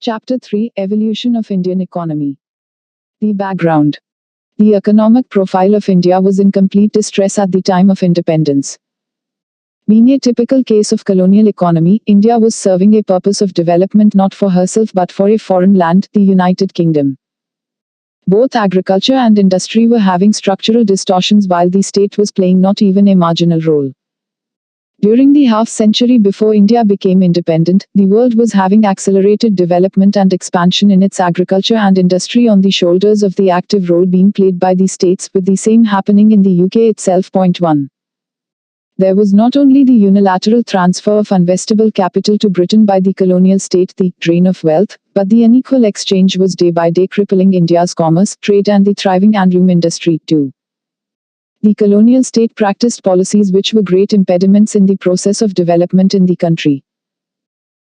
Chapter 3: Evolution of Indian Economy. The background. The economic profile of India was in complete distress at the time of independence. Being a typical case of colonial economy, India was serving a purpose of development not for herself but for a foreign land, the United Kingdom. Both agriculture and industry were having structural distortions while the state was playing not even a marginal role. During the half-century before India became independent, the world was having accelerated development and expansion in its agriculture and industry on the shoulders of the active role being played by the states, with the same happening in the UK itself. 1. There was not only the unilateral transfer of investable capital to Britain by the colonial state, the drain of wealth, but the unequal exchange was day by day crippling India's commerce, trade and the thriving handloom industry too. The colonial state practiced policies which were great impediments in the process of development in the country.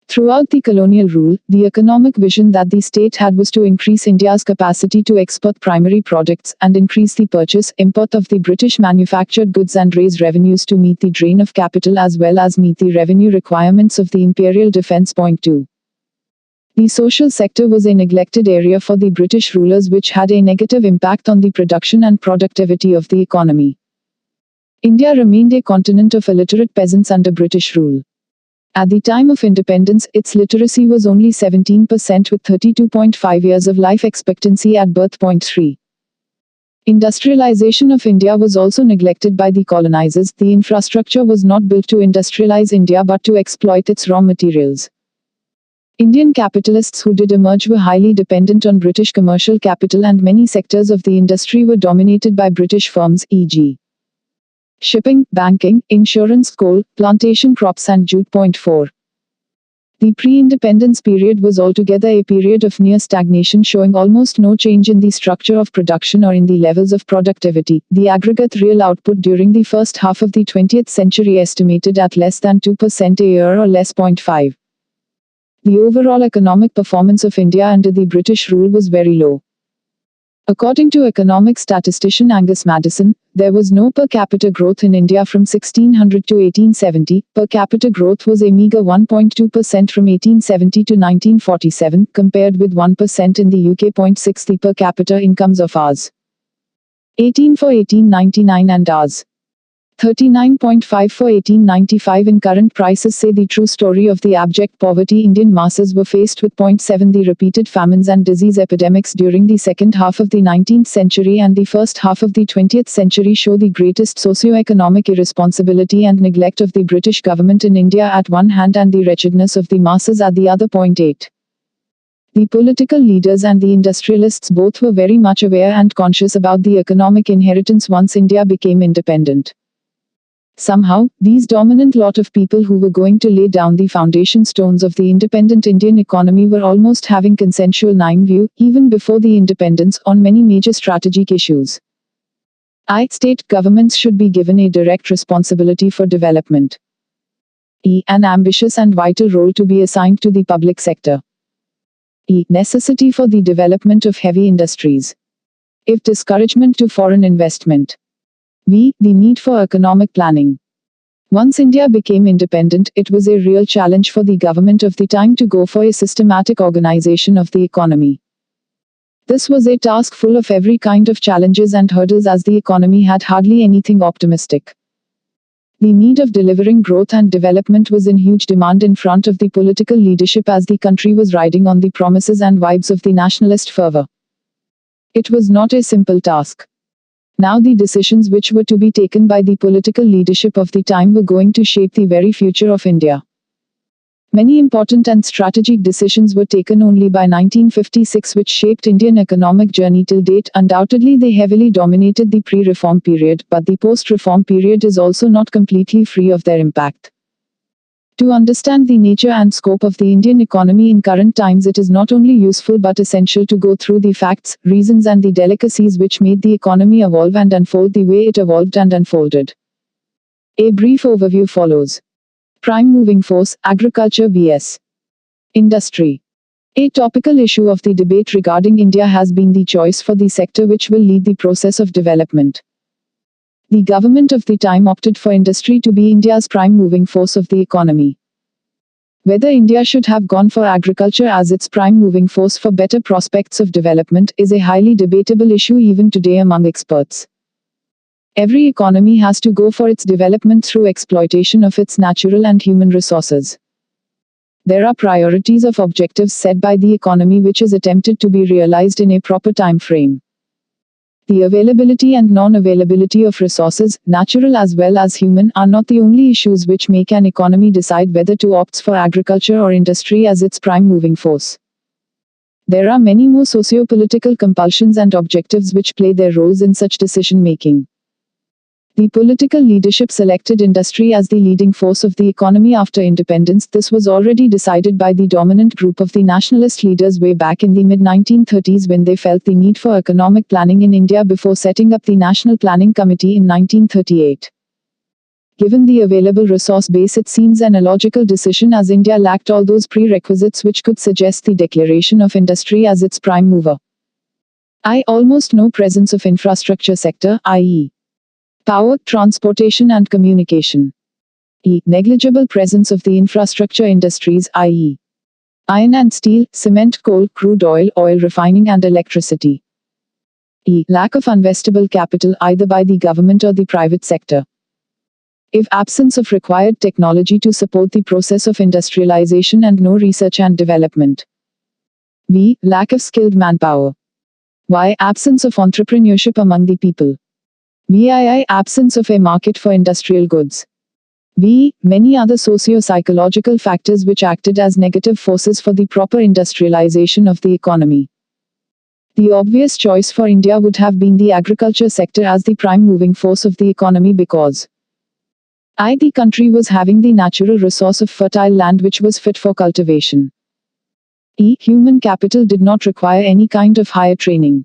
Throughout the colonial rule, the economic vision that the state had was to increase India's capacity to export primary products and increase the import of the British manufactured goods and raise revenues to meet the drain of capital as well as meet the revenue requirements of the imperial defense. 2. The social sector was a neglected area for the British rulers, which had a negative impact on the production and productivity of the economy. India remained a continent of illiterate peasants under British rule. At the time of independence, its literacy was only 17% with 32.5 years of life expectancy at birth. 3. Industrialization of India was also neglected by the colonizers. The infrastructure was not built to industrialize India but to exploit its raw materials. Indian capitalists who did emerge were highly dependent on British commercial capital, and many sectors of the industry were dominated by British firms, e.g. shipping, banking, insurance, coal, plantation crops and jute. 4. The pre-independence period was altogether a period of near stagnation, showing almost no change in the structure of production or in the levels of productivity. The aggregate real output during the first half of the 20th century estimated at less than 2% a year or less. 5. The overall economic performance of India under the British rule was very low. According to economic statistician Angus Maddison, there was no per capita growth in India from 1600 to 1870. Per capita growth was a meager 1.2% from 1870 to 1947, compared with 1% in the UK. 6. The per capita incomes of Rs. 18 for 1899 and Rs. 39.5 for 1895 in current prices say the true story of the abject poverty Indian masses were faced with. 7. The repeated famines and disease epidemics during the second half of the 19th century and the first half of the 20th century show the greatest socio-economic irresponsibility and neglect of the British government in India at one hand and the wretchedness of the masses at the other. 8. The political leaders and the industrialists both were very much aware and conscious about the economic inheritance once India became independent. Somehow, these dominant lot of people who were going to lay down the foundation stones of the independent Indian economy were almost having consensual view, even before the independence, on many major strategic issues. State governments should be given a direct responsibility for development. An ambitious and vital role to be assigned to the public sector. Necessity for the development of heavy industries. If discouragement to foreign investment. The need for economic planning. Once India became independent, it was a real challenge for the government of the time to go for a systematic organization of the economy. This was a task full of every kind of challenges and hurdles, as the economy had hardly anything optimistic. The need of delivering growth and development was in huge demand in front of the political leadership, as the country was riding on the promises and vibes of the nationalist fervor. It was not a simple task. Now the decisions which were to be taken by the political leadership of the time were going to shape the very future of India. Many important and strategic decisions were taken only by 1956 which shaped Indian economic journey till date. Undoubtedly they heavily dominated the pre-reform period, but the post-reform period is also not completely free of their impact. To understand the nature and scope of the Indian economy in current times, it is not only useful but essential to go through the facts, reasons and the delicacies which made the economy evolve and unfold the way it evolved and unfolded. A brief overview follows. Prime moving force, agriculture vs. industry. A topical issue of the debate regarding India has been the choice for the sector which will lead the process of development. The government of the time opted for industry to be India's prime moving force of the economy. Whether India should have gone for agriculture as its prime moving force for better prospects of development is a highly debatable issue even today among experts. Every economy has to go for its development through exploitation of its natural and human resources. There are priorities of objectives set by the economy which is attempted to be realized in a proper time frame. The availability and non-availability of resources, natural as well as human, are not the only issues which make an economy decide whether to opt for agriculture or industry as its prime moving force. There are many more socio-political compulsions and objectives which play their roles in such decision-making. The political leadership selected industry as the leading force of the economy after independence. This was already decided by the dominant group of the nationalist leaders way back in the mid-1930s when they felt the need for economic planning in India before setting up the National Planning Committee in 1938. Given the available resource base, it seems an illogical decision as India lacked all those prerequisites which could suggest the declaration of industry as its prime mover. Almost no presence of infrastructure sector, i.e. power, transportation and communication. Negligible presence of the infrastructure industries, i.e. iron and steel, cement, coal, crude oil, oil refining and electricity. Lack of investable capital either by the government or the private sector. Absence of required technology to support the process of industrialization and no research and development. Lack of skilled manpower. Absence of entrepreneurship among the people. Absence of a market for industrial goods. Many other socio-psychological factors which acted as negative forces for the proper industrialization of the economy. The obvious choice for India would have been the agriculture sector as the prime moving force of the economy because the country was having the natural resource of fertile land which was fit for cultivation. Human capital did not require any kind of higher training.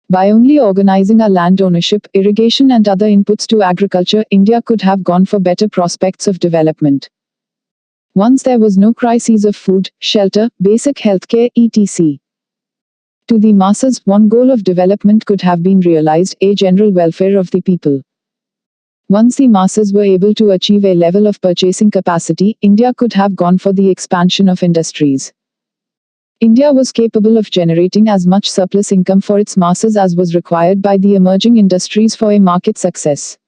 By only organizing our land ownership, irrigation and other inputs to agriculture, India could have gone for better prospects of development. Once there was no crisis of food, shelter, basic healthcare, etc. To the masses, one goal of development could have been realized, a general welfare of the people. Once the masses were able to achieve a level of purchasing capacity, India could have gone for the expansion of industries. India was capable of generating as much surplus income for its masses as was required by the emerging industries for a market success.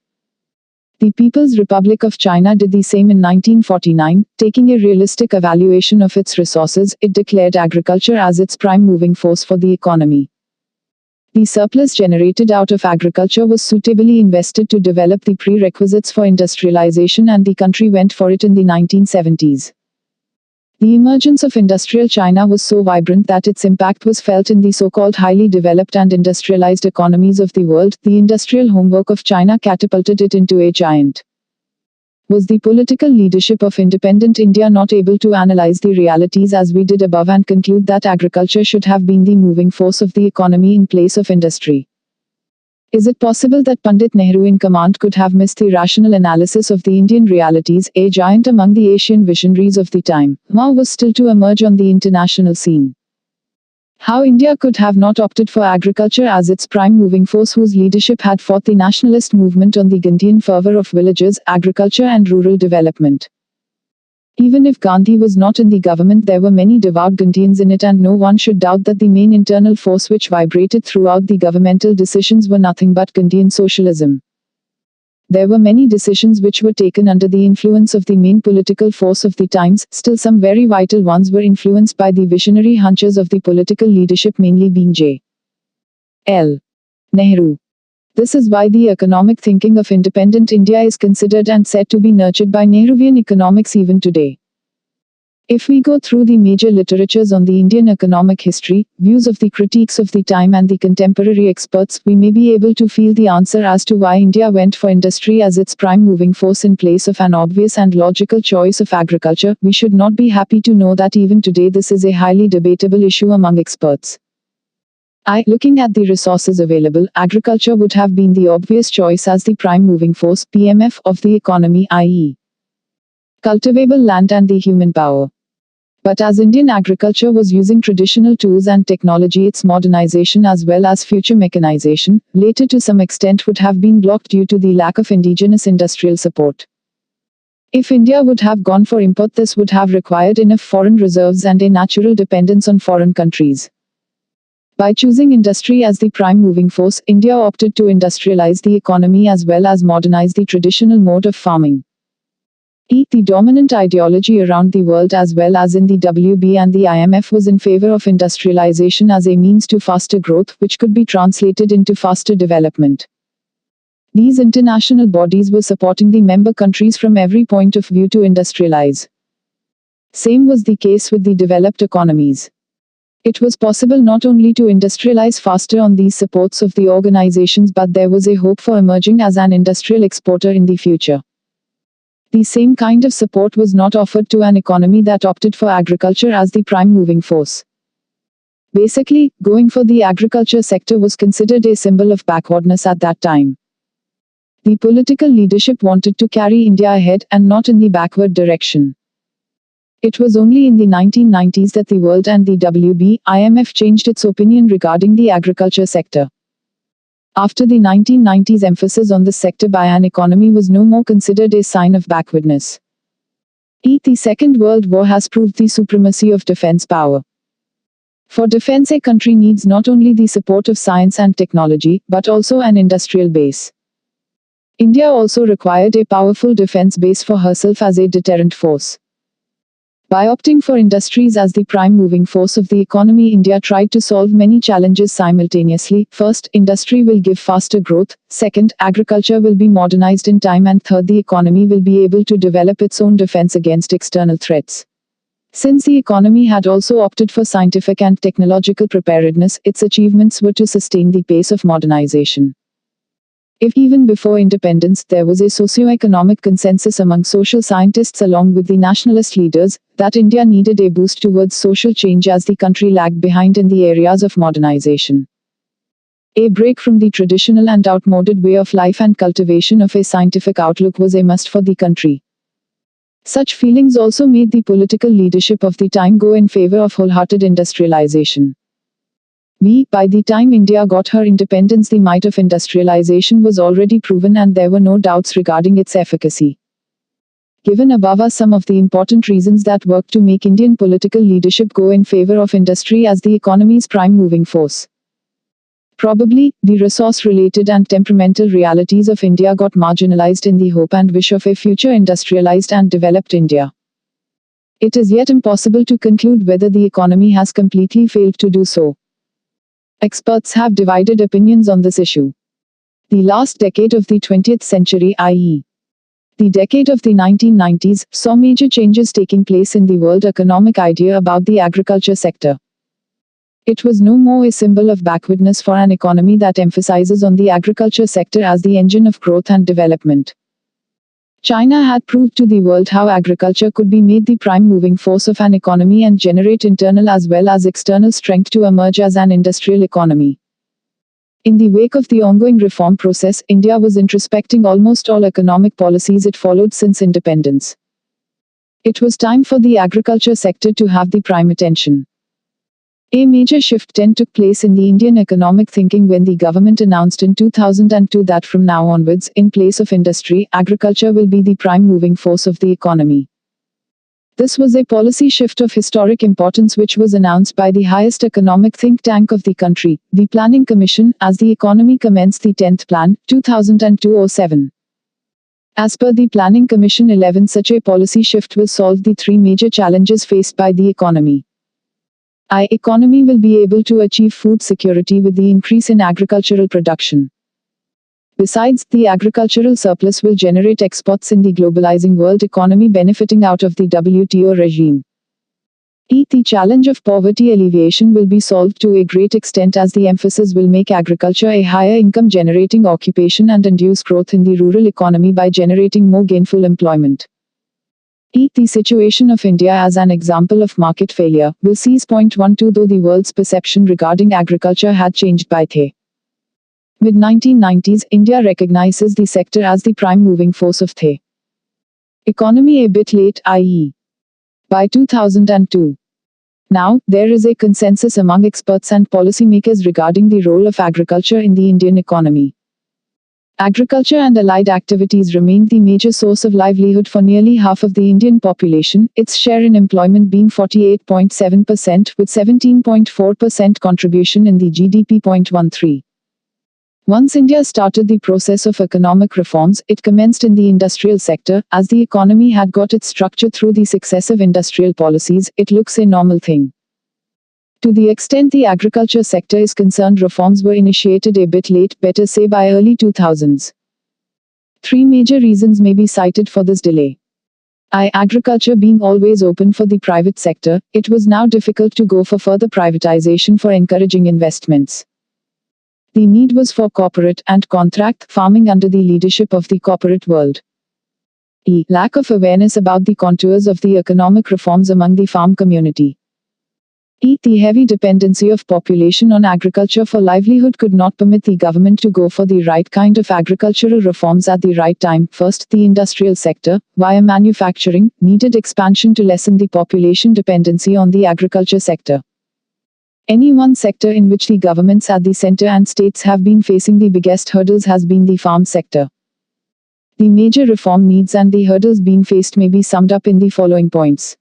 The People's Republic of China did the same in 1949, taking a realistic evaluation of its resources. It declared agriculture as its prime moving force for the economy. The surplus generated out of agriculture was suitably invested to develop the prerequisites for industrialization and the country went for it in the 1970s. The emergence of industrial China was so vibrant that its impact was felt in the so-called highly developed and industrialized economies of the world. The industrial homework of China catapulted it into a giant. Was the political leadership of independent India not able to analyze the realities as we did above and conclude that agriculture should have been the moving force of the economy in place of industry? Is it possible that Pandit Nehru in command could have missed the rational analysis of the Indian realities? A giant among the Asian visionaries of the time, Mao was still to emerge on the international scene. How India could have not opted for agriculture as its prime moving force whose leadership had fought the nationalist movement on the Gandhian fervor of villages, agriculture and rural development. Even if Gandhi was not in the government, there were many devout Gandhians in it, and no one should doubt that the main internal force which vibrated throughout the governmental decisions were nothing but Gandhian socialism. There were many decisions which were taken under the influence of the main political force of the times, still some very vital ones were influenced by the visionary hunches of the political leadership, mainly being J. L. Nehru. This is why the economic thinking of independent India is considered and said to be nurtured by Nehruvian economics even today. If we go through the major literatures on the Indian economic history, views of the critiques of the time and the contemporary experts, we may be able to feel the answer as to why India went for industry as its prime moving force in place of an obvious and logical choice of agriculture. We should not be happy to know that even today this is a highly debatable issue among experts. Looking at the resources available, agriculture would have been the obvious choice as the prime moving force, PMF, of the economy, i.e. cultivable land and the human power. But as Indian agriculture was using traditional tools and technology, its modernization as well as future mechanization, later to some extent would have been blocked due to the lack of indigenous industrial support. If India would have gone for import, this would have required enough foreign reserves and a natural dependence on foreign countries. By choosing industry as the prime moving force, India opted to industrialize the economy as well as modernize the traditional mode of farming. The dominant ideology around the world as well as in the WB and the IMF was in favor of industrialization as a means to faster growth, which could be translated into faster development. These international bodies were supporting the member countries from every point of view to industrialize. Same was the case with the developed economies. It was possible not only to industrialize faster on these supports of the organizations, but there was a hope for emerging as an industrial exporter in the future. The same kind of support was not offered to an economy that opted for agriculture as the prime moving force. Basically, going for the agriculture sector was considered a symbol of backwardness at that time. The political leadership wanted to carry India ahead and not in the backward direction. It was only in the 1990s that the world and the WB, IMF changed its opinion regarding the agriculture sector. After the 1990s, emphasis on this sector by an economy was no more considered a sign of backwardness. The Second World War has proved the supremacy of defense power. For defense, a country needs not only the support of science and technology, but also an industrial base. India also required a powerful defense base for herself as a deterrent force. By opting for industries as the prime moving force of the economy, India tried to solve many challenges simultaneously. First, industry will give faster growth. Second, agriculture will be modernized in time. And third, the economy will be able to develop its own defense against external threats. Since the economy had also opted for scientific and technological preparedness, its achievements were to sustain the pace of modernization. If even before independence, there was a socio-economic consensus among social scientists along with the nationalist leaders, that India needed a boost towards social change as the country lagged behind in the areas of modernization. A break from the traditional and outmoded way of life and cultivation of a scientific outlook was a must for the country. Such feelings also made the political leadership of the time go in favor of wholehearted industrialization. By the time India got her independence, the might of industrialization was already proven and there were no doubts regarding its efficacy. Given above are some of the important reasons that worked to make Indian political leadership go in favor of industry as the economy's prime moving force. Probably, the resource-related and temperamental realities of India got marginalized in the hope and wish of a future industrialized and developed India. It is yet impossible to conclude whether the economy has completely failed to do so. Experts have divided opinions on this issue. The last decade of the 20th century, i.e., the decade of the 1990s, saw major changes taking place in the world economic idea about the agriculture sector. It was no more a symbol of backwardness for an economy that emphasizes on the agriculture sector as the engine of growth and development. China had proved to the world how agriculture could be made the prime moving force of an economy and generate internal as well as external strength to emerge as an industrial economy. In the wake of the ongoing reform process, India was introspecting almost all economic policies it followed since independence. It was time for the agriculture sector to have the prime attention. A major shift then took place in the Indian economic thinking when the government announced in 2002 that from now onwards, in place of industry, agriculture will be the prime moving force of the economy. This was a policy shift of historic importance which was announced by the highest economic think tank of the country, the Planning Commission, as the economy commenced the 10th Plan, 2002-07. As per the Planning Commission 11, such a policy shift will solve the three major challenges faced by the economy. Economy will be able to achieve food security with the increase in agricultural production. Besides, the agricultural surplus will generate exports in the globalizing world economy benefiting out of the WTO regime. The challenge of poverty alleviation will be solved to a great extent as the emphasis will make agriculture a higher income generating occupation and induce growth in the rural economy by generating more gainful employment. The situation of India as an example of market failure will cease. 12 Though the world's perception regarding agriculture had changed by the mid-1990s, India recognizes the sector as the prime moving force of the economy a bit late, i.e., by 2002. Now, there is a consensus among experts and policymakers regarding the role of agriculture in the Indian economy. Agriculture and allied activities remained the major source of livelihood for nearly half of the Indian population, its share in employment being 48.7%, with 17.4% contribution in the GDP. 13. Once India started the process of economic reforms, it commenced in the industrial sector. As the economy had got its structure through the successive industrial policies, it looks a normal thing. To the extent the agriculture sector is concerned, reforms were initiated a bit late, better say by early 2000s. Three major reasons may be cited for this delay. Agriculture being always open for the private sector, it was now difficult to go for further privatization for encouraging investments. The need was for corporate and contract farming under the leadership of the corporate world. Lack of awareness about the contours of the economic reforms among the farm community. The heavy dependency of population on agriculture for livelihood could not permit the government to go for the right kind of agricultural reforms at the right time. First, the industrial sector, via manufacturing, needed expansion to lessen the population dependency on the agriculture sector. Any one sector in which the governments at the center and states have been facing the biggest hurdles has been the farm sector. The major reform needs and the hurdles being faced may be summed up in the following points.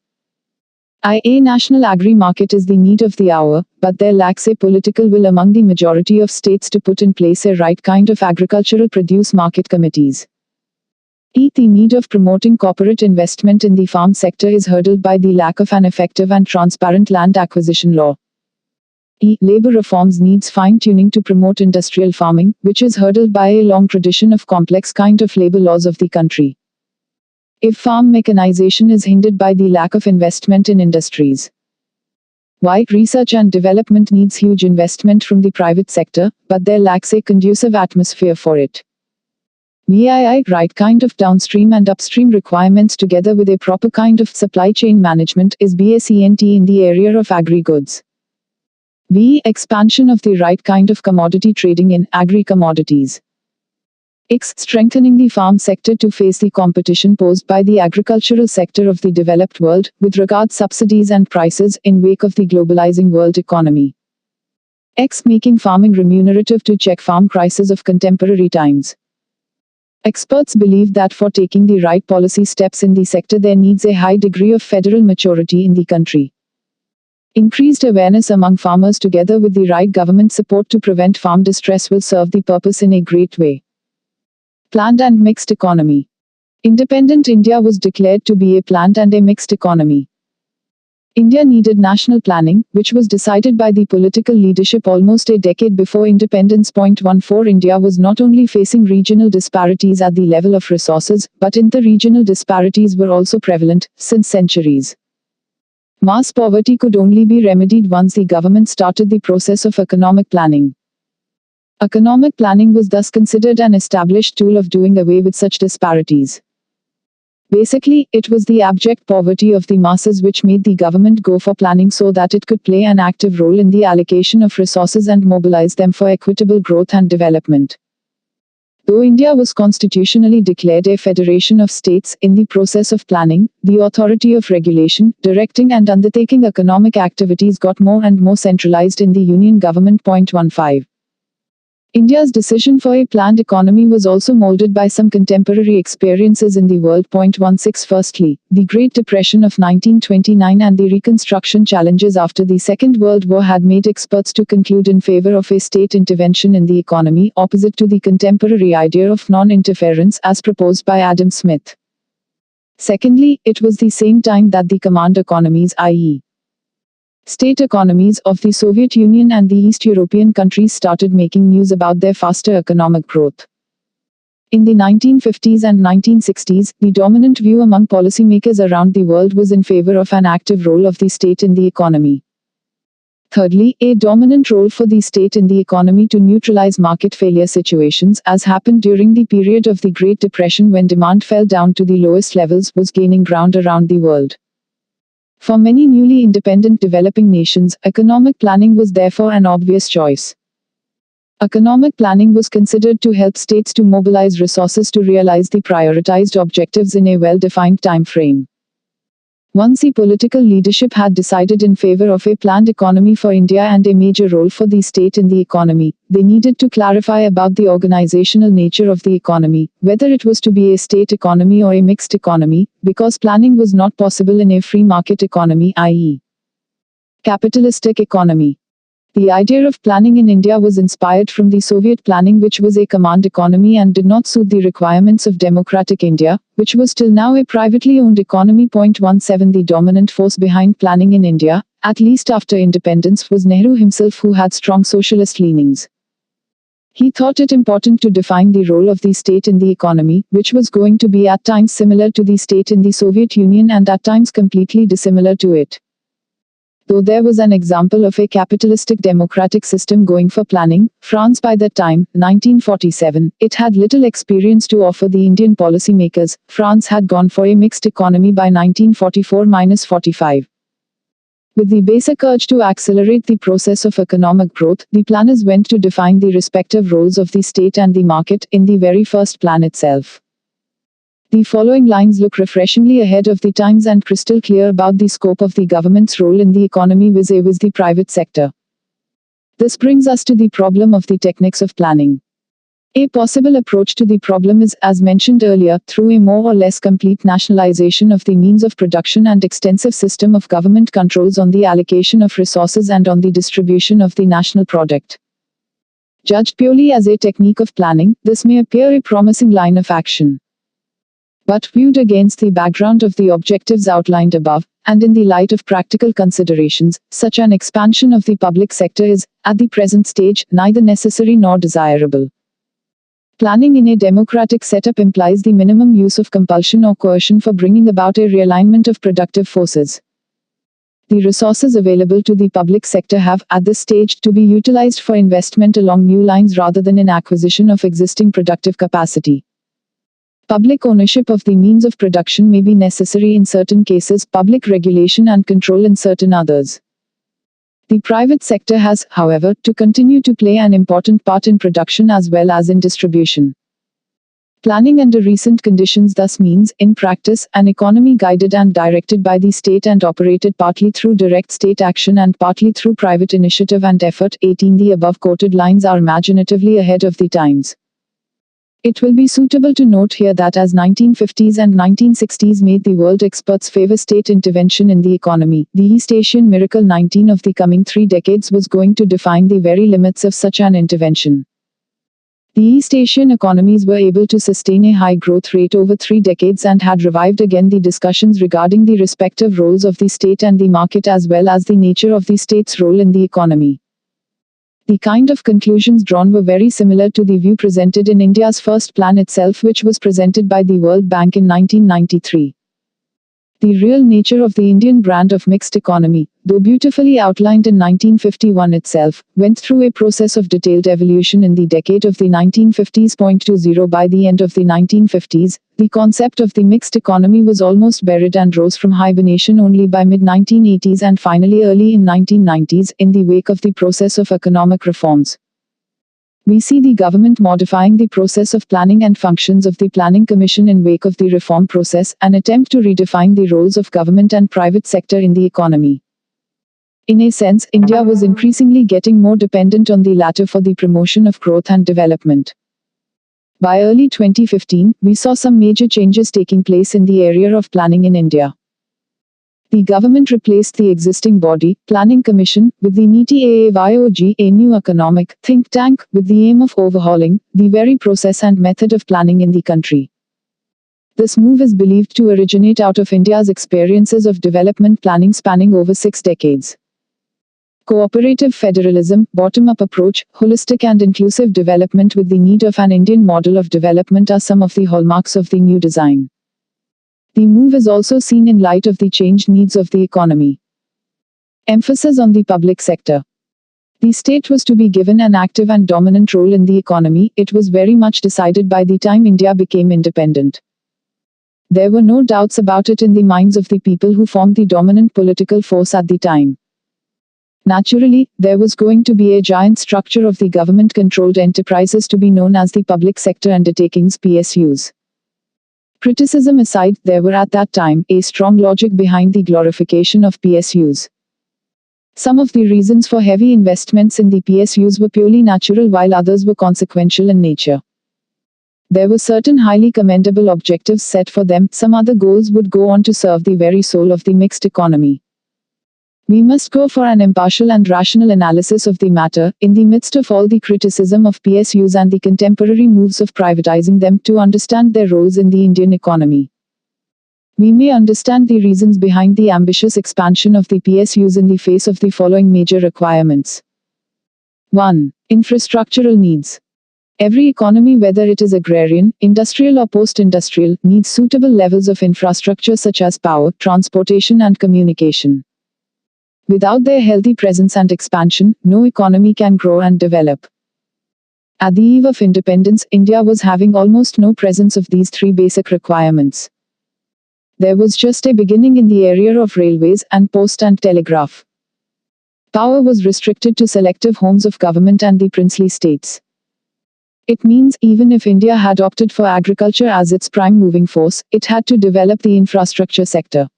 A national agri-market is the need of the hour, but there lacks a political will among the majority of states to put in place a right kind of agricultural produce market committees. The need of promoting corporate investment in the farm sector is hurdled by the lack of an effective and transparent land acquisition law. Labor reforms needs fine-tuning to promote industrial farming, which is hurdled by a long tradition of complex kind of labor laws of the country. If farm mechanization is hindered by the lack of investment in industries. Research and development needs huge investment from the private sector, but there lacks a conducive atmosphere for it. Right kind of downstream and upstream requirements together with a proper kind of supply chain management is BACNT in the area of agri-goods. Expansion of the right kind of commodity trading in agri-commodities. Strengthening the farm sector to face the competition posed by the agricultural sector of the developed world, with regard subsidies and prices, in wake of the globalizing world economy. Making farming remunerative to check farm crises of contemporary times. Experts believe that for taking the right policy steps in the sector there needs a high degree of federal maturity in the country. Increased awareness among farmers together with the right government support to prevent farm distress will serve the purpose in a great way. Planned and mixed economy. Independent India was declared to be a planned and a mixed economy. India needed national planning, which was decided by the political leadership almost a decade before independence. 14 India was not only facing regional disparities at the level of resources, but inter-regional disparities were also prevalent, since centuries. Mass poverty could only be remedied once the government started the process of economic planning. Economic planning was thus considered an established tool of doing away with such disparities. Basically, it was the abject poverty of the masses which made the government go for planning so that it could play an active role in the allocation of resources and mobilize them for equitable growth and development. Though India was constitutionally declared a federation of states, in the process of planning, the authority of regulation, directing and undertaking economic activities got more and more centralized in the union government. 15. India's decision for a planned economy was also molded by some contemporary experiences in the world. 16 Firstly, the Great Depression of 1929 and the Reconstruction challenges after the Second World War had made experts to conclude in favor of a state intervention in the economy, opposite to the contemporary idea of non-interference as proposed by Adam Smith. Secondly, it was the same time that the command economies, i.e., state economies of the Soviet Union and the East European countries started making news about their faster economic growth. In the 1950s and 1960s, the dominant view among policymakers around the world was in favor of an active role of the state in the economy. Thirdly, a dominant role for the state in the economy to neutralize market failure situations, as happened during the period of the Great Depression when demand fell down to the lowest levels, was gaining ground around the world. For many newly independent developing nations, economic planning was therefore an obvious choice. Economic planning was considered to help states to mobilize resources to realize the prioritized objectives in a well-defined time frame. Once the political leadership had decided in favor of a planned economy for India and a major role for the state in the economy, they needed to clarify about the organizational nature of the economy, whether it was to be a state economy or a mixed economy, because planning was not possible in a free market economy, i.e., capitalistic economy. The idea of planning in India was inspired from the Soviet planning, which was a command economy and did not suit the requirements of democratic India, which was till now a privately owned economy. 17 The dominant force behind planning in India, at least after independence, was Nehru himself, who had strong socialist leanings. He thought it important to define the role of the state in the economy, which was going to be at times similar to the state in the Soviet Union and at times completely dissimilar to it. Though there was an example of a capitalistic democratic system going for planning, France by that time, 1947, it had little experience to offer the Indian policymakers. France had gone for a mixed economy by 1944-45. With the basic urge to accelerate the process of economic growth, the planners went to define the respective roles of the state and the market in the very first plan itself. The following lines look refreshingly ahead of the times and crystal clear about the scope of the government's role in the economy vis-a-vis the private sector. This brings us to the problem of the techniques of planning. A possible approach to the problem is, as mentioned earlier, through a more or less complete nationalization of the means of production and extensive system of government controls on the allocation of resources and on the distribution of the national product. Judged purely as a technique of planning, this may appear a promising line of action. But viewed against the background of the objectives outlined above, and in the light of practical considerations, such an expansion of the public sector is, at the present stage, neither necessary nor desirable. Planning in a democratic setup implies the minimum use of compulsion or coercion for bringing about a realignment of productive forces. The resources available to the public sector have, at this stage, to be utilized for investment along new lines rather than in acquisition of existing productive capacity. Public ownership of the means of production may be necessary in certain cases, public regulation and control in certain others. The private sector has, however, to continue to play an important part in production as well as in distribution. Planning under recent conditions thus means, in practice, an economy guided and directed by the state and operated partly through direct state action and partly through private initiative and effort. 18 The above quoted lines are imaginatively ahead of the times. It will be suitable to note here that as 1950s and 1960s made the world experts favor state intervention in the economy, the East Asian miracle 19 of the coming 3 decades was going to define the very limits of such an intervention. The East Asian economies were able to sustain a high growth rate over 3 decades and had revived again the discussions regarding the respective roles of the state and the market as well as the nature of the state's role in the economy. The kind of conclusions drawn were very similar to the view presented in India's first plan itself, which was presented by the World Bank in 1993. The real nature of the Indian brand of mixed economy, though beautifully outlined in 1951 itself, went through a process of detailed evolution in the decade of the 1950s. 20 By the end of the 1950s, the concept of the mixed economy was almost buried and rose from hibernation only by mid-1980s and finally early in 1990s, in the wake of the process of economic reforms. We see the government modifying the process of planning and functions of the Planning Commission in wake of the reform process, an attempt to redefine the roles of government and private sector in the economy. In a sense, India was increasingly getting more dependent on the latter for the promotion of growth and development. By early 2015, we saw some major changes taking place in the area of planning in India. The government replaced the existing body, Planning Commission, with the NITI Aayog, a new economic think tank, with the aim of overhauling the very process and method of planning in the country. This move is believed to originate out of India's experiences of development planning spanning over 6 decades. Cooperative federalism, bottom-up approach, holistic and inclusive development with the need of an Indian model of development are some of the hallmarks of the new design. The move is also seen in light of the changed needs of the economy. Emphasis on the public sector. The state was to be given an active and dominant role in the economy. It was very much decided by the time India became independent. There were no doubts about it in the minds of the people who formed the dominant political force at the time. Naturally, there was going to be a giant structure of the government-controlled enterprises to be known as the public sector undertakings PSUs. Criticism aside, there were at that time a strong logic behind the glorification of PSUs. Some of the reasons for heavy investments in the PSUs were purely natural while others were consequential in nature. There were certain highly commendable objectives set for them, some other goals would go on to serve the very soul of the mixed economy. We must go for an impartial and rational analysis of the matter, in the midst of all the criticism of PSUs and the contemporary moves of privatizing them, to understand their roles in the Indian economy. We may understand the reasons behind the ambitious expansion of the PSUs in the face of the following major requirements. 1. Infrastructural needs. Every economy, whether it is agrarian, industrial or post-industrial, needs suitable levels of infrastructure such as power, transportation and communication. Without their healthy presence and expansion, no economy can grow and develop. At the eve of independence, India was having almost no presence of these three basic requirements. There was just a beginning in the area of railways and post and telegraph. Power was restricted to selective homes of government and the princely states. It means even if India had opted for agriculture as its prime moving force, it had to develop the infrastructure sector.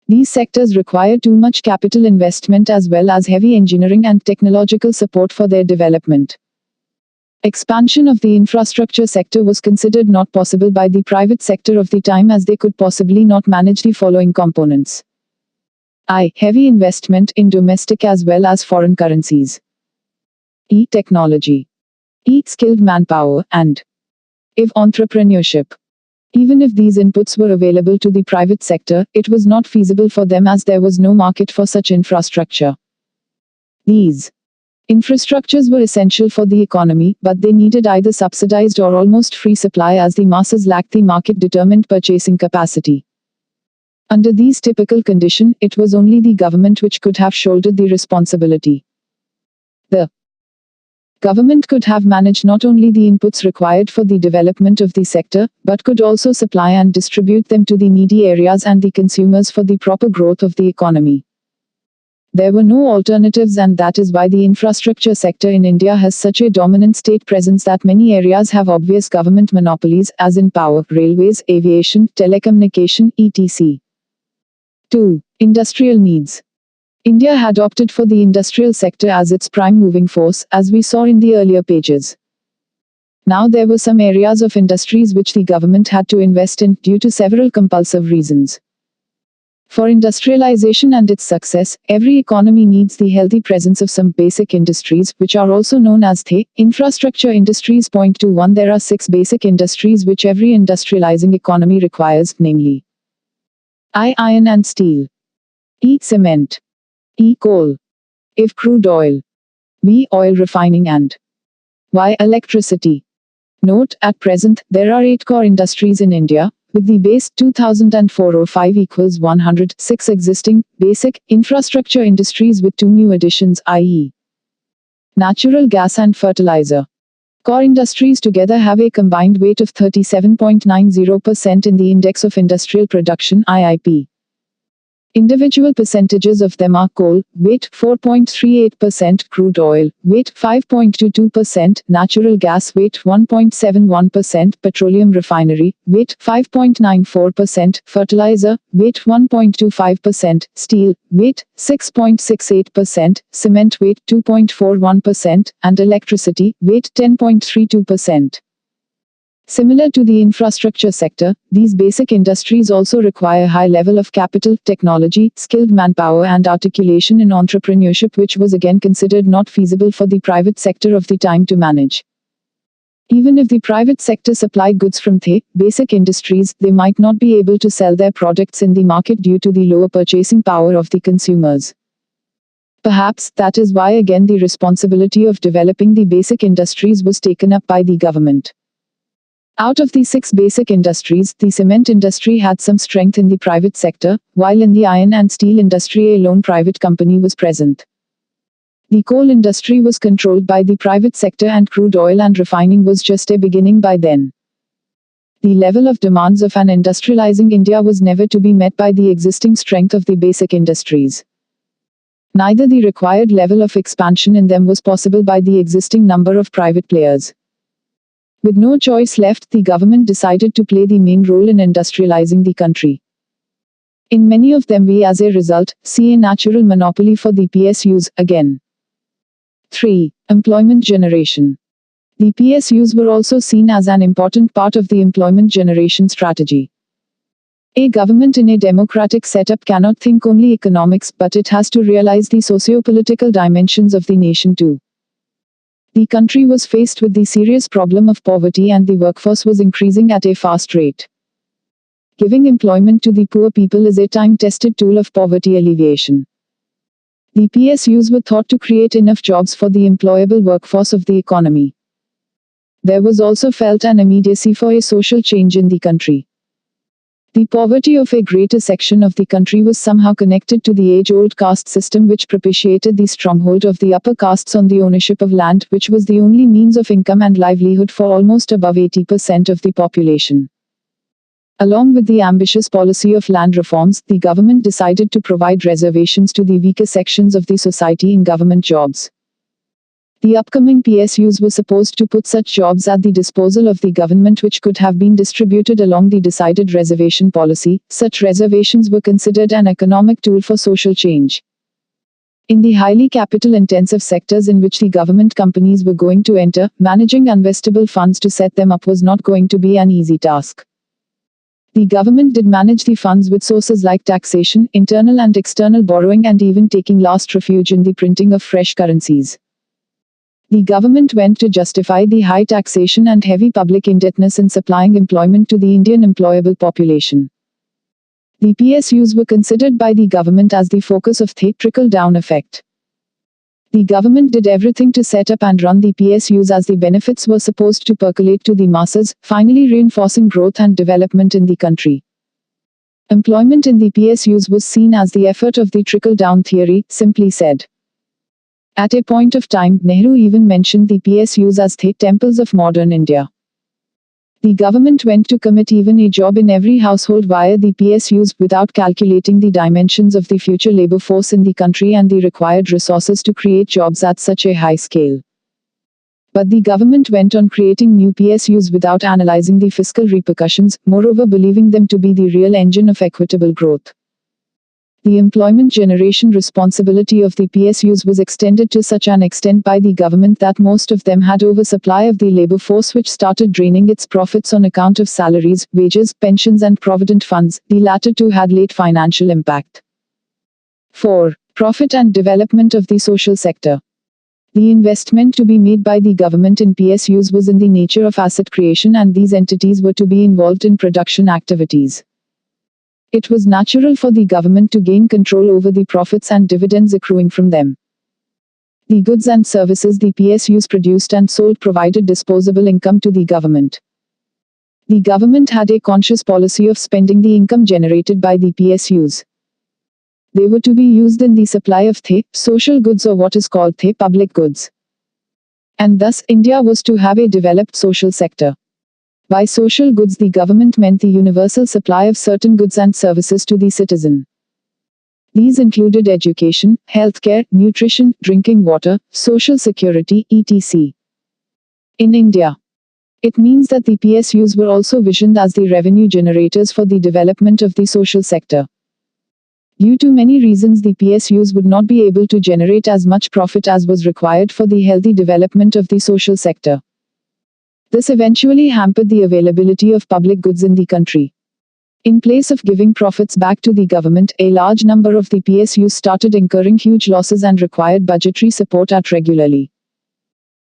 These sectors require too much capital investment as well as heavy engineering and technological support for their development. Expansion of the infrastructure sector was considered not possible by the private sector of the time as they could possibly not manage the following components. I. Heavy investment in domestic as well as foreign currencies. E. Technology. E. Skilled manpower, and if entrepreneurship. Even if these inputs were available to the private sector, it was not feasible for them as there was no market for such infrastructure. These infrastructures were essential for the economy, but they needed either subsidized or almost free supply as the masses lacked the market-determined purchasing capacity. Under these typical conditions, it was only the government which could have shouldered the responsibility. The government could have managed not only the inputs required for the development of the sector, but could also supply and distribute them to the needy areas and the consumers for the proper growth of the economy. There were no alternatives, and that is why the infrastructure sector in India has such a dominant state presence that many areas have obvious government monopolies, as in power, railways, aviation, telecommunication, etc. 2. Industrial needs. India had opted for the industrial sector as its prime moving force, as we saw in the earlier pages. Now there were some areas of industries which the government had to invest in, due to several compulsive reasons. For industrialization and its success, every economy needs the healthy presence of some basic industries, which are also known as the infrastructure industries. 1. There are 6 basic industries which every industrializing economy requires, namely I. Iron and steel. E. Cement. E. Coal. If. Crude oil. B. Oil refining and Y. Electricity. Note, at present, there are 8 core industries in India, with the base 2004-05 equals 106 existing, basic, infrastructure industries with 2 new additions, i.e. natural gas and fertilizer. Core industries together have a combined weight of 37.90% in the Index of Industrial Production, IIP. Individual percentages of them are coal, weight 4.38%, crude oil, weight 5.22%, natural gas, weight 1.71%, petroleum refinery, weight 5.94%, fertilizer, weight 1.25%, steel, weight 6.68%, cement, weight 2.41%, and electricity, weight 10.32%. Similar to the infrastructure sector, these basic industries also require a high level of capital, technology, skilled manpower and articulation in entrepreneurship, which was again considered not feasible for the private sector of the time to manage. Even if the private sector supplied goods from the basic industries, they might not be able to sell their products in the market due to the lower purchasing power of the consumers. Perhaps that is why again the responsibility of developing the basic industries was taken up by the government. Out of the 6 basic industries, the cement industry had some strength in the private sector, while in the iron and steel industry a lone private company was present. The coal industry was controlled by the private sector and crude oil and refining was just a beginning by then. The level of demands of an industrializing India was never to be met by the existing strength of the basic industries. Neither the required level of expansion in them was possible by the existing number of private players. With no choice left, the government decided to play the main role in industrializing the country. In many of them we as a result, see a natural monopoly for the PSUs, again. 3. Employment generation. The PSUs were also seen as an important part of the employment generation strategy. A government in a democratic setup cannot think only economics, but it has to realize the socio-political dimensions of the nation too. The country was faced with the serious problem of poverty and the workforce was increasing at a fast rate. Giving employment to the poor people is a time-tested tool of poverty alleviation. The PSUs were thought to create enough jobs for the employable workforce of the economy. There was also felt an immediacy for a social change in the country. The poverty of a greater section of the country was somehow connected to the age-old caste system which propitiated the stronghold of the upper castes on the ownership of land, which was the only means of income and livelihood for almost above 80% of the population. Along with the ambitious policy of land reforms, the government decided to provide reservations to the weaker sections of the society in government jobs. The upcoming PSUs were supposed to put such jobs at the disposal of the government which could have been distributed along the decided reservation policy. Such reservations were considered an economic tool for social change. In the highly capital-intensive sectors in which the government companies were going to enter, managing investable funds to set them up was not going to be an easy task. The government did manage the funds with sources like taxation, internal and external borrowing, and even taking last refuge in the printing of fresh currencies. The government went to justify the high taxation and heavy public indebtedness in supplying employment to the Indian employable population. The PSUs were considered by the government as the focus of the trickle-down effect. The government did everything to set up and run the PSUs as the benefits were supposed to percolate to the masses, finally reinforcing growth and development in the country. Employment in the PSUs was seen as the effort of the trickle-down theory, simply said. At a point of time, Nehru even mentioned the PSUs as the temples of modern India. The government went to commit even a job in every household via the PSUs without calculating the dimensions of the future labor force in the country and the required resources to create jobs at such a high scale. But the government went on creating new PSUs without analyzing the fiscal repercussions, moreover believing them to be the real engine of equitable growth. The employment generation responsibility of the PSUs was extended to such an extent by the government that most of them had oversupply of the labor force which started draining its profits on account of salaries, wages, pensions and provident funds. The latter two had late financial impact. 4. Profit and development of the social sector. The investment to be made by the government in PSUs was in the nature of asset creation, and these entities were to be involved in production activities. It was natural for the government to gain control over the profits and dividends accruing from them. The goods and services the PSUs produced and sold provided disposable income to the government. The government had a conscious policy of spending the income generated by the PSUs. They were to be used in the supply of the social goods, or what is called the public goods. And thus, India was to have a developed social sector. By social goods, the government meant the universal supply of certain goods and services to the citizen. These included education, healthcare, nutrition, drinking water, social security, etc. In India, it means that the PSUs were also visioned as the revenue generators for the development of the social sector. Due to many reasons, the PSUs would not be able to generate as much profit as was required for the healthy development of the social sector. This eventually hampered the availability of public goods in the country. In place of giving profits back to the government, a large number of the PSUs started incurring huge losses and required budgetary support regularly.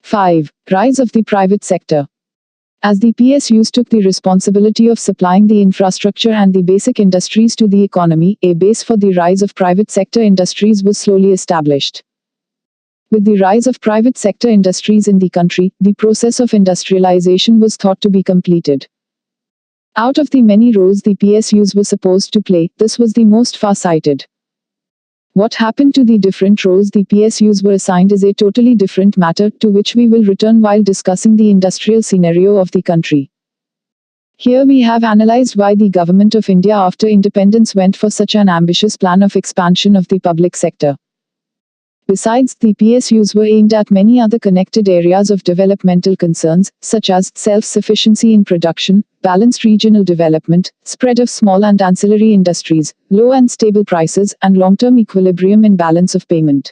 5. Rise of the private sector. As the PSUs took the responsibility of supplying the infrastructure and the basic industries to the economy, a base for the rise of private sector industries was slowly established. With the rise of private sector industries in the country, the process of industrialization was thought to be completed. Out of the many roles the PSUs were supposed to play, this was the most far-sighted. What happened to the different roles the PSUs were assigned is a totally different matter, to which we will return while discussing the industrial scenario of the country. Here we have analyzed why the government of India after independence went for such an ambitious plan of expansion of the public sector. Besides, the PSUs were aimed at many other connected areas of developmental concerns, such as self-sufficiency in production, balanced regional development, spread of small and ancillary industries, low and stable prices, and long-term equilibrium in balance of payment.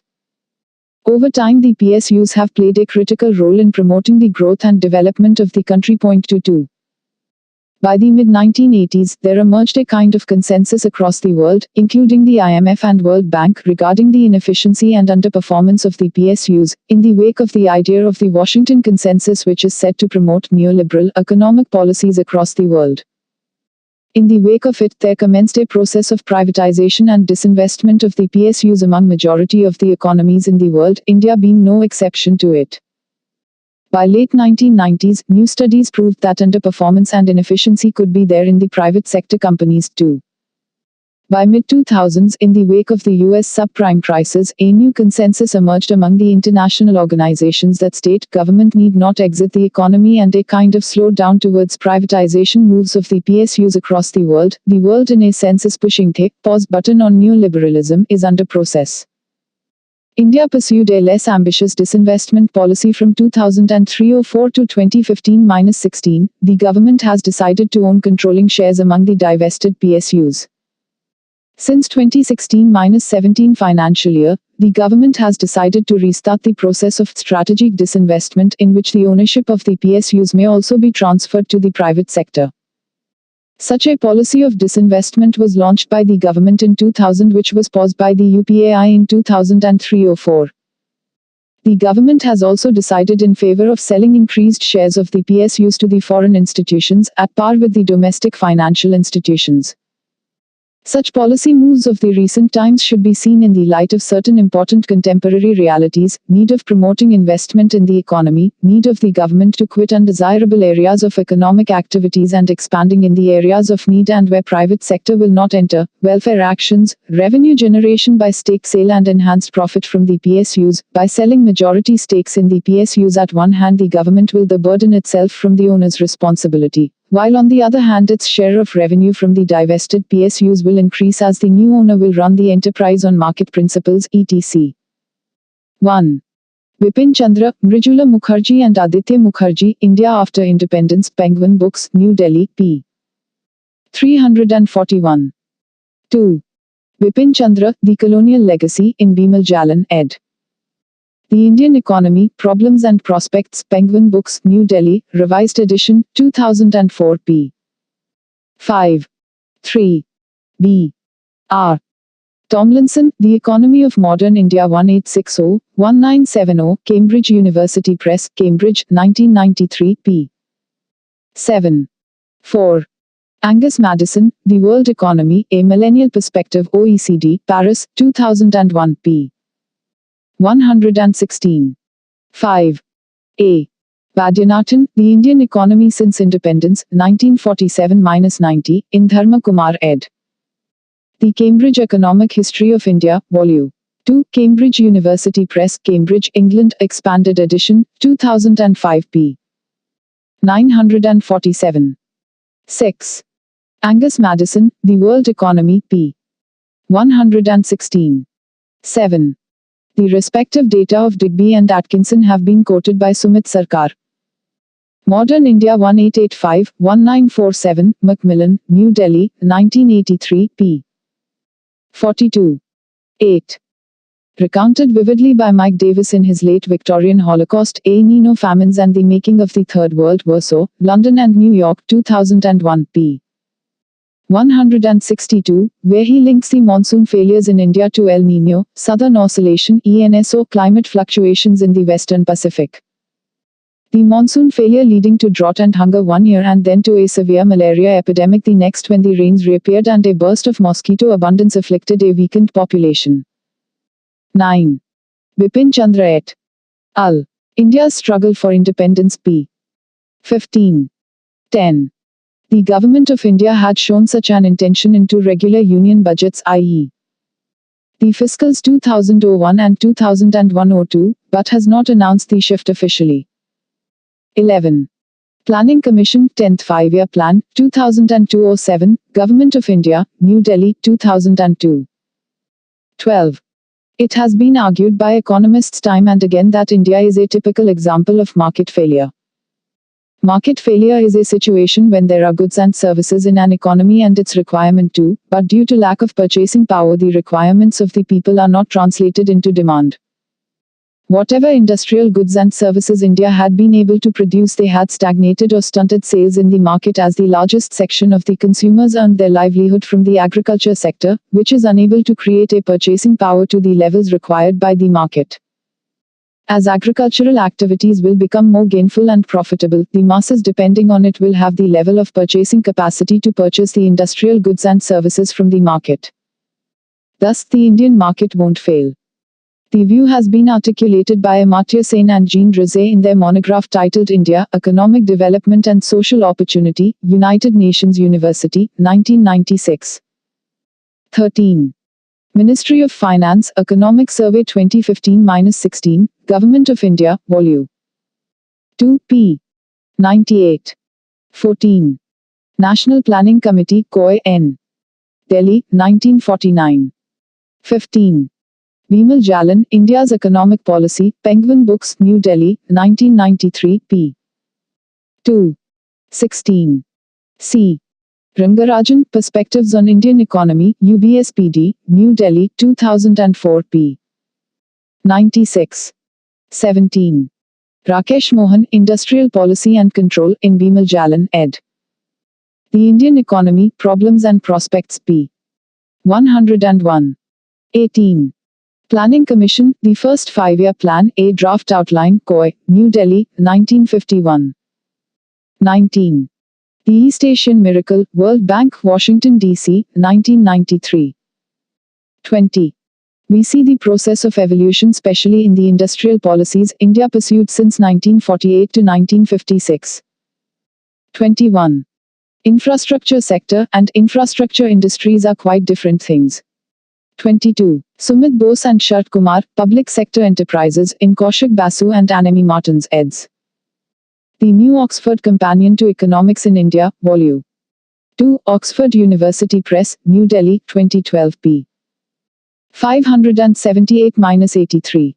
Over time, the PSUs have played a critical role in promoting the growth and development of the country. 2. By the mid-1980s, there emerged a kind of consensus across the world, including the IMF and World Bank, regarding the inefficiency and underperformance of the PSUs, in the wake of the idea of the Washington Consensus, which is said to promote neoliberal economic policies across the world. In the wake of it, there commenced a process of privatization and disinvestment of the PSUs among majority of the economies in the world, India being no exception to it. By late 1990s, new studies proved that underperformance and inefficiency could be there in the private sector companies too. By mid-2000s, in the wake of the US subprime crisis, a new consensus emerged among the international organizations that state government need not exit the economy, and a kind of slowdown towards privatization moves of the PSUs across the world. The world, in a sense, is pushing the pause button on neoliberalism, is under process. India pursued a less ambitious disinvestment policy from 2003-04 to 2015-16. The government has decided to own controlling shares among the divested PSUs. Since 2016-17 financial year, the government has decided to restart the process of strategic disinvestment, in which the ownership of the PSUs may also be transferred to the private sector. Such a policy of disinvestment was launched by the government in 2000, which was paused by the UPAI in 2003-04. The government has also decided in favor of selling increased shares of the PSUs to the foreign institutions, at par with the domestic financial institutions. Such policy moves of the recent times should be seen in the light of certain important contemporary realities: need of promoting investment in the economy, need of the government to quit undesirable areas of economic activities and expanding in the areas of need and where private sector will not enter, welfare actions, revenue generation by stake sale and enhanced profit from the PSUs. By selling majority stakes in the PSUs, at one hand the government will burden itself from the owner's responsibility, while on the other hand its share of revenue from the divested PSUs will increase as the new owner will run the enterprise on market principles, etc. 1. Bipin Chandra, Mridula Mukherjee and Aditya Mukherjee, India After Independence, Penguin Books, New Delhi, p. 341. 2. Bipin Chandra, The Colonial Legacy, in Bimal Jalan, ed. The Indian Economy, Problems and Prospects, Penguin Books, New Delhi, Revised Edition, 2004 p. 5. 3. B. R. Tomlinson, The Economy of Modern India 1860-1970, Cambridge University Press, Cambridge, 1993 p. 7. 4. Angus Maddison, The World Economy, A Millennial Perspective, OECD, Paris, 2001 p. 116. 5. A. Vaidyanathan, The Indian Economy Since Independence, 1947-90, in Dharma Kumar ed. The Cambridge Economic History of India, Vol. 2, Cambridge University Press, Cambridge, England, Expanded Edition, 2005 p. 947. 6. Angus Maddison, The World Economy, p. 116. 7. The respective data of Digby and Atkinson have been quoted by Sumit Sarkar. Modern India 1885-1947, Macmillan, New Delhi, 1983 p. 42. 8. Recounted vividly by Mike Davis in his Late Victorian Holocaust, A Nino Famines and the Making of the Third World Warsaw, London and New York, 2001 p. 162, where he links the monsoon failures in India to El Niño, Southern Oscillation, ENSO, climate fluctuations in the Western Pacific. The monsoon failure leading to drought and hunger one year and then to a severe malaria epidemic the next, when the rains reappeared and a burst of mosquito abundance afflicted a weakened population. 9. Bipin Chandra et al. India's Struggle for Independence, p. 15. 10. The Government of India had shown such an intention in two regular union budgets, i.e. the fiscals 2001 and 2001-02, but has not announced the shift officially. 11. Planning Commission, 10th Five-Year Plan, 2002-07, Government of India, New Delhi, 2002. 12. It has been argued by economists time and again that India is a typical example of market failure. Market failure is a situation when there are goods and services in an economy and its requirement too, but due to lack of purchasing power, the requirements of the people are not translated into demand. Whatever industrial goods and services India had been able to produce, they had stagnated or stunted sales in the market, as the largest section of the consumers earned their livelihood from the agriculture sector, which is unable to create a purchasing power to the levels required by the market. As agricultural activities will become more gainful and profitable, the masses depending on it will have the level of purchasing capacity to purchase the industrial goods and services from the market. Thus, the Indian market won't fail. The view has been articulated by Amartya Sen and Jean Rizet in their monograph titled India, Economic Development and Social Opportunity, United Nations University, 1996. 13. Ministry of Finance, Economic Survey 2015-16, Government of India, Vol. 2, p. 98. 14. National Planning Committee, COI, N. Delhi, 1949. 15. Bimal Jalan, India's Economic Policy, Penguin Books, New Delhi, 1993, p. 2. 16. C. Rangarajan, Perspectives on Indian Economy, UBSPD, New Delhi, 2004, p. 96. 17. Rakesh Mohan, Industrial Policy and Control, in Bimal Jalan, ed. The Indian Economy, Problems and Prospects, p. 101. 18. Planning Commission, The First Five-Year Plan, A Draft Outline, COI, New Delhi, 1951. 19. The East Asian Miracle, World Bank, Washington, D.C., 1993. 20. We see the process of evolution, especially in the industrial policies India pursued since 1948 to 1956. 21. Infrastructure sector and infrastructure industries are quite different things. 22. Sumit Bose and Sharat Kumar, Public Sector Enterprises, in Kaushik Basu and Anemi Martins, eds. The New Oxford Companion to Economics in India, Vol. 2, Oxford University Press, New Delhi, 2012, p. 578-83.